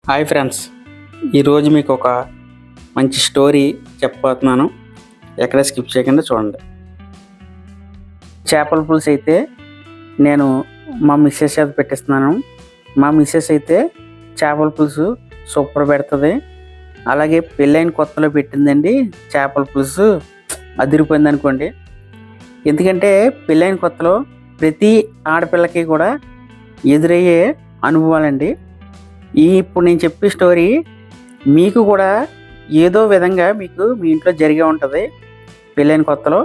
Hi friends, ఈరోజు మీకు ఒక మంచి స్టోరీ చెప్పబోతున్నాను. ఎక్కడ స్కిప్ చేయకుండా చూడండి. చేపల పులుసు అయితే నేను మా మిస్సెస్ చేత పెట్టిస్తున్నాను. మా మిస్సెస్ అయితే చేపల పులుసు సూపర్ పెడుతుంది. అలాగే పెళ్ళైన కొత్తలో పెట్టిందండి చేపల పులుసు అదిరిపోయింది అనుకోండి. ఎందుకంటే పెళ్ళైన కొత్తలో ప్రతి ఆడపిల్లకి కూడా ఎదురయ్యే అనుభవాలండి. ఇప్పుడు నేను చెప్పే స్టోరీ మీకు కూడా ఏదో విధంగా మీకు మీ ఇంట్లో జరిగే ఉంటుంది. పెళ్ళైన కొత్తలో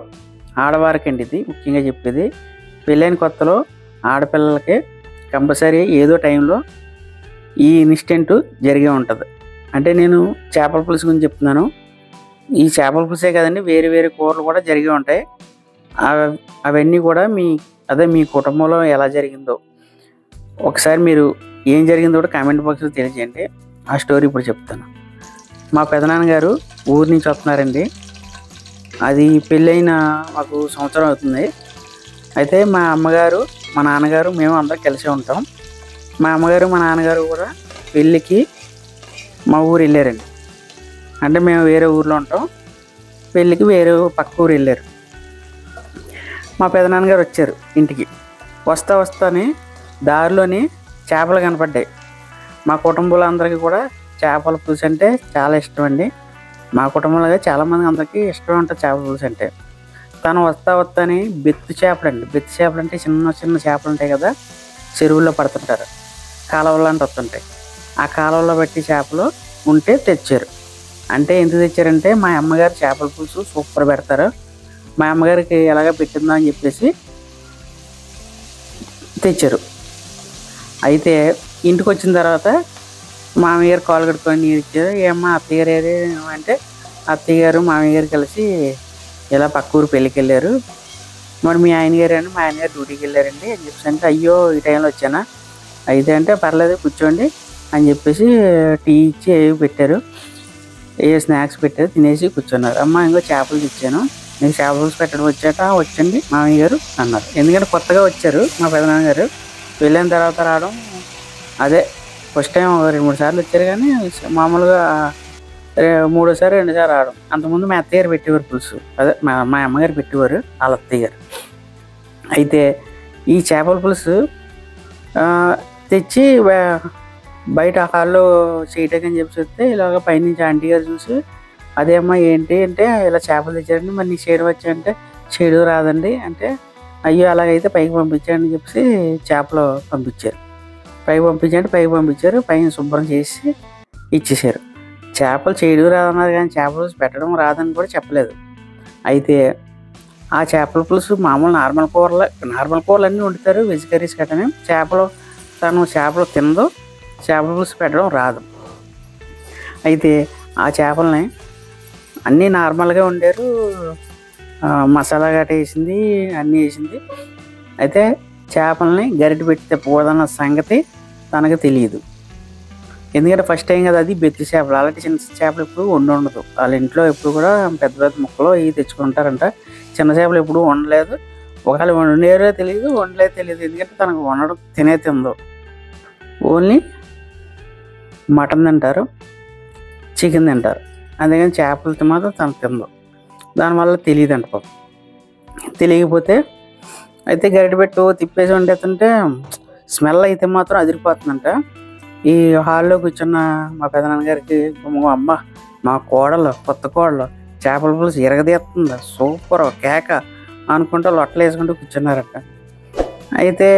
ఆడవారికండి ఇది ముఖ్యంగా చెప్పేది. పెళ్ళైన కొత్తలో ఆడపిల్లలకి కంపల్సరీ ఏదో టైంలో ఈ ఇన్సిడెంట్ జరిగే ఉంటుంది. అంటే నేను చేపల పులుసు గురించి చెప్తున్నాను. ఈ చేపల పులుసే కదండి, వేరే వేరే కూరలు కూడా జరిగే ఉంటాయి. అవన్నీ కూడా మీ కుటుంబంలో ఎలా జరిగిందో ఒకసారి మీరు ఏం జరిగిందో కూడా కామెంట్ బాక్స్లో తెలియజేయండి. ఆ స్టోరీ ఇప్పుడు చెప్తాను. మా పెదనాన్నగారు ఊరి నుంచి వస్తున్నారండి. అది పెళ్ళైన మాకు సంవత్సరం అవుతుంది. అయితే మా అమ్మగారు మా నాన్నగారు మేము అందరం కలిసే ఉంటాం. మా అమ్మగారు మా నాన్నగారు కూడా పెళ్ళికి మా ఊరు వెళ్ళారండి. అంటే మేము వేరే ఊర్లో ఉంటాం, పెళ్ళికి వేరే పక్క ఊరు వెళ్ళారు. మా పెదనాన్నగారు వచ్చారు ఇంటికి. వస్తానే దారిలోని చేపలు కనపడ్డాయి. మా కుటుంబంలో అందరికీ కూడా చేపల పులుసు అంటే చాలా ఇష్టం అండి. మా కుటుంబంలో చాలామంది అందరికీ ఇష్టం ఉంటుంది చేపల పులుసు అంటే. తను వస్తాని బెత్తు చేపలు అండి. బెత్తు చేపలు అంటే చిన్న చిన్న చేపలు ఉంటాయి కదా, చెరువుల్లో పడుతుంటారు, కాలువలు అంటే వస్తుంటాయి. ఆ కాలువలో పెట్టి చేపలు ఉంటే తెచ్చారు. అంటే ఎందుకు తెచ్చారంటే మా అమ్మగారు చేపల పులుసు సూపర్ పెడతారు, మా అమ్మగారికి ఎలాగ పెట్టిందా అని చెప్పేసి తెచ్చారు. అయితే ఇంటికి వచ్చిన తర్వాత మామయ్య గారు కాలు కడుక్కొని నీరు ఇచ్చారు. ఏమ్మా అత్తయ్య గారు అంటే అత్తయ్య గారు మామయ్య గారు కలిసి ఇలా పక్క ఊరు పెళ్ళికి వెళ్ళారు. మరి మీ ఆయన గారు అండి, మా ఆయన గారు డ్యూటీకి వెళ్ళారండి అని చెప్పేసి అంటే, అయ్యో ఈ టైంలో వచ్చానా, అయితే అంటే పర్లేదు కూర్చోండి అని చెప్పేసి టీ ఇచ్చి ఏవి పెట్టారు, ఏ స్నాక్స్ పెట్టారు, తినేసి కూర్చున్నారు. అమ్మ ఇంకో చేపలు తెచ్చాను, మీకు చేపల పులుసు పెట్టడం వచ్చండి మామయ్య గారు అన్నారు. ఎందుకంటే కొత్తగా వచ్చారు మా పెదనాన్న గారు. వెళ్ళిన తర్వాత రావడం అదే ఫస్ట్ టైం 2-3 సార్లు వచ్చారు, కానీ మామూలుగా మూడోసారి 2 సార్లు రావడం. అంతకుముందు మా అత్తయ్య గారు పెట్టేవారు పులుసు, అదే మా అమ్మగారు పెట్టేవారు వాళ్ళ అత్తయ్య గారు. అయితే ఈ చేపల పులుసు తెచ్చి బయట హాల్లో చేయటం అని చెప్పి చెప్తే ఇలాగ పైనుంచి ఆంటీ గారు చూసి, అదే అమ్మ ఏంటి అంటే ఇలా చేపలు తెచ్చారండి, మరి నీకు చేయడం వచ్చాయంటే చేయడం రాదండి అంటే, అయ్యో అలాగైతే పైకి పంపించారని చెప్పేసి చేపలు పంపించారు. పైకి పంపించారు. పైన శుభ్రం చేసి ఇచ్చేసారు. చేపలు చేయడం రాదన్నారు, కానీ చేపల పెట్టడం రాదని కూడా చెప్పలేదు. అయితే ఆ చేపల పులుసు మామూలు నార్మల్ కూరలు అన్నీ వండుతారు, వెజ్ కర్రీస్ కట్టనే. చేపలు తినదు, చేపల పులుసు పెట్టడం రాదు. అయితే ఆ చేపలని అన్నీ నార్మల్గా వండారు, మసాలా గట్ట వేసింది, అన్నీ వేసింది. అయితే చేపలని గరిటె పెట్టి తిప్పకూడదన్న సంగతి తనకు తెలియదు. ఎందుకంటే ఫస్ట్ టైం కదా, అది బెత్తి చేపలు. అలాంటి చిన్న చేపలు ఎప్పుడు ఉండదు. వాళ్ళ ఇంట్లో ఎప్పుడు కూడా పెద్ద పెద్ద ముక్కలు ఇవి తెచ్చుకుంటారంట. చిన్న చేపలు ఎప్పుడు వండలేదు. ఒకవేళ వండేరో తెలియదు, తెలియదు. ఎందుకంటే తనకు వండడం తిందో ఓన్లీ మటన్ తింటారు, చికెన్ తింటారు, అందుకని చేపలు మాత్రం తనకు తిందో. దానివల్ల తెలియదంట పాపం. తెలియకపోతే అయితే గరిటె పెట్టి తిప్పేసి వండేస్తుంటే స్మెల్ అయితే మాత్రం అదిరిపోతుందంట. ఈ హాల్లో కూర్చున్న మా పెదనాన్నగారికి, అమ్మ మా కొత్త కోడలు చేపల పులుసు ఎరగదీస్తుంది, సూపర్ కేక అనుకుంటూ లొట్టలు వేసుకుంటూ కూర్చున్నారట. అయితే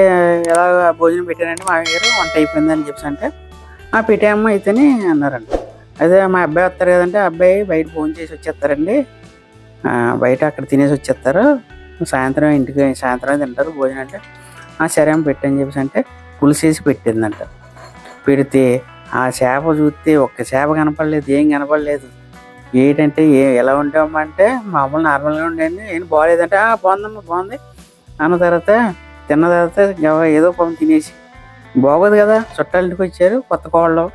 ఎలా భోజనం పెట్టారంటే మామయ్య గారు వంట అయిపోయిందని చెప్పేసి అంటే, పెట్టామ్మ అయితేనే అన్నారంట. అయితే మా అబ్బాయి వస్తారు కదంటే, అబ్బాయి బయట భోజనం చేసి వచ్చేస్తారండి, బయట అక్కడ తినేసి వచ్చేస్తారు, సాయంత్రం తింటారు భోజనం అంటే, సరే అమ్మ పెట్టని చెప్పేసి అంటే పులుసు వేసి పెట్టిందంట. పెడితే ఆ చేప చూస్తే ఒక్క చేప కనపడలేదు, ఏం కనపడలేదు. ఏంటంటే ఎలా ఉంటామా అంటే మామూలు నార్మల్గా ఉండేది, ఏం బాగోలేదంటే బాగుందమ్మా బాగుంది అన్న తర్వాత తిన్న తర్వాత ఏదో పాపం తినేసి, బాగోదు కదా చుట్టాలింటికి వచ్చారు కొత్త కోళ్ళు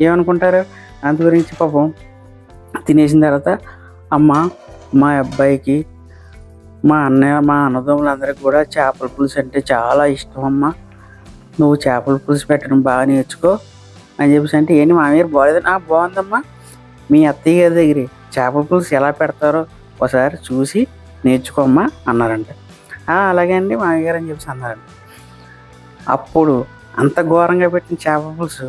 ఏమనుకుంటారు, అందు గురించి పాపం తినేసిన తర్వాత, అమ్మ మా అబ్బాయికి మా అన్నదమ్ములందరికీ కూడా చేపల పులుసు అంటే చాలా ఇష్టం అమ్మ, నువ్వు చేపల పులుసు పెట్టడం బాగా నేర్చుకో అని చెప్పేసి అంటే, ఏంటి మామయ్య బాగోలేదని, బాగుందమ్మా, మీ అత్తయ్య గారి దగ్గర చేపల పులుసు ఎలా పెడతారో ఒకసారి చూసి నేర్చుకోమ్మా అన్నారంట. అలాగే అండి మామయ్య గారు అని చెప్పేసి అన్నారంట. అప్పుడు అంత ఘోరంగా పెట్టిన చేపల పులుసు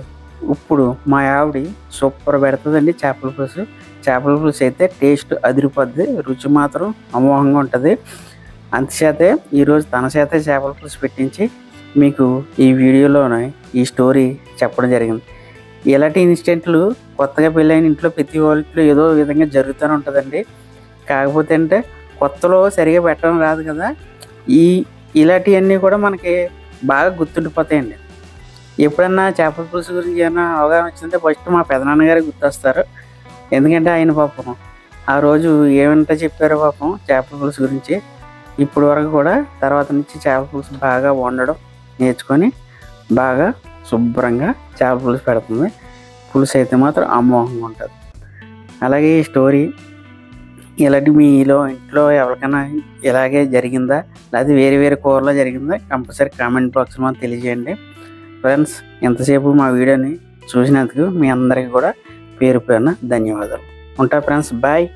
ఇప్పుడు మా ఆవిడ సూపర్ పెడుతుందండి. చేపల పులుసు అయితే టేస్ట్ అదిరిపోద్ది, రుచి మాత్రం అమోఘంగా ఉంటుంది. అందుచేతే ఈరోజు తన చేతే చేపల పులుసు పెట్టించి మీకు ఈ వీడియోలోనే ఈ స్టోరీ చెప్పడం జరిగింది. ఇలాంటి ఇన్సిడెంట్లు కొత్తగా పెళ్ళైన ఇంట్లో ప్రతి వాళ్ళలో ఏదో విధంగా జరుగుతూనే ఉంటుందండి. కాకపోతే అంటే కొత్తలో సరిగా పెట్టడం రాదు కదా, ఇలాంటివన్నీ కూడా మనకి బాగా గుర్తుండిపోతాయండి. ఎప్పుడన్నా చేపల పులుసు గురించి ఏమైనా అవగాహన వచ్చిందంటే ఫస్ట్ మా పెదనాన్నగారికి గుర్తొస్తారు. ఎందుకంటే ఆయన పాపం ఆ రోజు ఏమంటే చెప్పారో పాపం చేపల పులుసు గురించి. ఇప్పుడు వరకు కూడా తర్వాత నుంచి చేపల పులుసు బాగా వండడం నేర్చుకొని బాగా శుభ్రంగా చేపల పులుసు పెడుతుంది. పులుసు అయితే మాత్రం అమోఘంగా ఉంటుంది. అలాగే ఈ స్టోరీ ఇలాంటి మీలో ఇంట్లో ఎవరికైనా ఇలాగే జరిగిందా, లేకపోతే వేరే వేరే కూరలో జరిగిందా కంపల్సరీ కామెంట్ బాక్స్లో మాకు తెలియజేయండి. ఫ్రెండ్స్, ఎంతసేపు మా వీడియోని చూసినందుకు మీ అందరికీ కూడా పేరు పేరున ధన్యవాదాలు. ఉంటా ఫ్రెండ్స్, బాయ్.